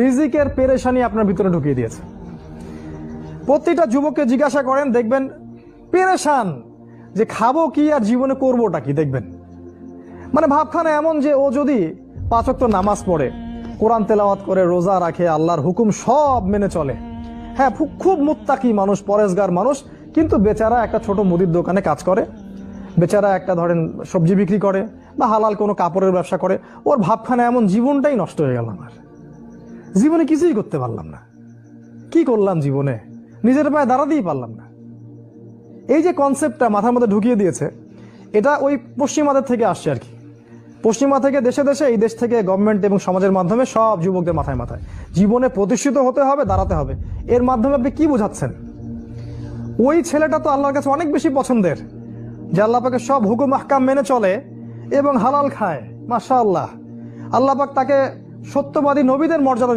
রিজিকের পেরেশানি আপনার ভিতরে ঢুকিয়ে দিয়েছে। প্রতিটা যুবককে জিজ্ঞাসা করেন, দেখবেন পেরেশান যে খাবো কি আর জীবনে করবোটা কি। দেখবেন মানে ভাবখানা এমন যে ও যদি 5 ওয়াক্ত নামাজ পড়ে, কোরআন তেলাওয়াত করে, রোজা রাখে, আল্লাহর হুকুম সব মেনে চলে, হ্যাঁ খুব মুত্তাকি মানুষ, পরেজগার মানুষ, কিন্তু বেচারা একটা ছোট মুদির দোকানে কাজ করে, বেচারা একটা ধরেন সবজি বিক্রি করে বা হালাল কোনো কাপড়ের ব্যবসা করে, ওর ভাবখানা এমন জীবনটাই নষ্ট হয়ে গেল। আমার জীবনে কিছুই করতে পারলাম না, কি করলাম জীবনে, নিজের পায়ে দাঁড়াতেই পারলাম না। এই যে কনসেপ্টটা মাথার মধ্যে ঢুকিয়ে দিয়েছে, এটা ওই পশ্চিমাদের থেকে আসছে আর কি। পশ্চিমা থেকে দেশে দেশে, এই দেশ থেকে গভর্নমেন্ট এবং সমাজের মাধ্যমে সব যুবকদের মাথায় মাথায় জীবনে প্রতিষ্ঠিত হতে হবে, দাঁড়াতে হবে। এর মাধ্যমে আপনি কি বোঝাচ্ছেন? ওই ছেলেটা তো আল্লাহর কাছে অনেক বেশি পছন্দের, যে আল্লাহ পাকের সব হুকুম আহকাম মেনে চলে এবং হালাল খায়। মাশাআল্লাহ, আল্লাহ পাক তাকে সত্যবাদী নবীদের মর্যাদা